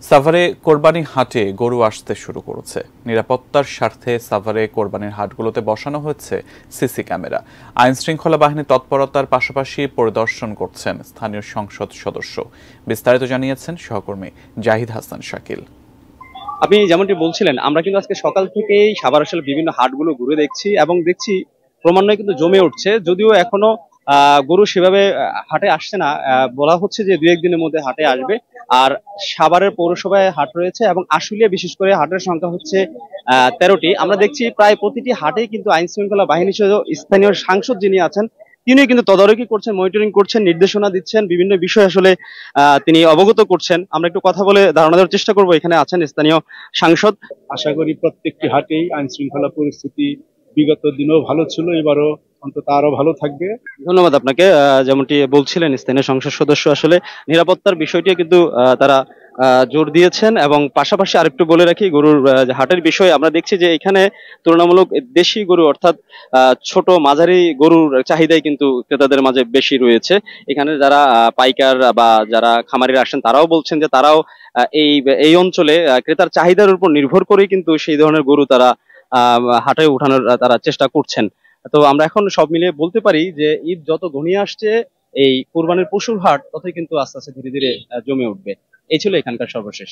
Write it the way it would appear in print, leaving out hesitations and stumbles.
সাভারে কোরবানি হাটে গরু আসতে শুরু করেছে। নিরাপত্তার স্বার্থে সাভারে কোরবানির হাটগুলোতে বসানো হয়েছে সিসি ক্যামেরা। আইন শৃঙ্খলা বাহিনী তৎপরতার পাশাপাশি পরিদর্শন করছেন স্থানীয় সংসদ সদস্য। বিস্তারিত জানিয়েছেন সহকর্মী জাহিদ হাসান শাকিল। আপনি যেমনটি বলছিলেন, আমরা কিন্তু আজকে সকাল থেকেই সাভার আসলে বিভিন্ন হাটগুলো ঘুরে দেখছি এবং দেখছি ক্রমান্বয়ে কিন্তু জমে উঠছে। যদিও এখনো গরু সেভাবে হাটে আসছে না, বলা হচ্ছে যে 2-1 দিনের মধ্যে হাটে আসবে। আর সাভারের পৌরসভায় হাট রয়েছে এবং আশুলিয়া বিশেষ করে হাটের সংখ্যা হচ্ছে 13টি। আমরা দেখছি প্রায় প্রতিটি হাটেই কিন্তু আইন শৃঙ্খলা বাহিনী সহ স্থানীয় সাংসদ যিনি আছেন তিনি কিন্তু তদারকি করছেন, মনিটরিং করছেন, নির্দেশনা দিচ্ছেন, বিভিন্ন বিষয় আসলে তিনি অবগত করছেন। আমরা একটু কথা বলে ধারণা দেওয়ার চেষ্টা করবো। এখানে আছেন স্থানীয় সাংসদ। আশা করি প্রত্যেকটি হাটেই আইন শৃঙ্খলা পরিস্থিতি বিগত দিনেও ভালো ছিল, এবারও অন্তত আরো ভালো থাকবে। ধন্যবাদ আপনাকে। যেমনটি বলছিলেন স্থানীয় সংসদ সদস্য আসলে নিরাপত্তার বিষয়টি কিন্তু তারা জোর দিয়েছেন এবং পাশাপাশি আরেকটু বলে রাখি গরুর যে হাটের বিষয়ে আমরা দেখছি যে এখানে তুলনামূলক দেশি গরু অর্থাৎ ছোট মাঝারি গরুর চাহিদাই কিন্তু ক্রেতাদের মাঝে বেশি রয়েছে। এখানে যারা পাইকার বা যারা খামারিরা আসেন তারাও বলছেন যে তারাও এই এই অঞ্চলে ক্রেতার চাহিদার উপর নির্ভর করেই কিন্তু সেই ধরনের গরু তারা হাটে উঠানোর তারা চেষ্টা করছেন। তো আমরা এখন সব মিলিয়ে বলতে পারি যে ঈদ যত ঘনিয়ে আসছে এই কুরবানির পশুর হাট ততই কিন্তু আস্তে আস্তে ধীরে ধীরে জমে উঠবে। এই ছিল এখানকার সর্বশেষ।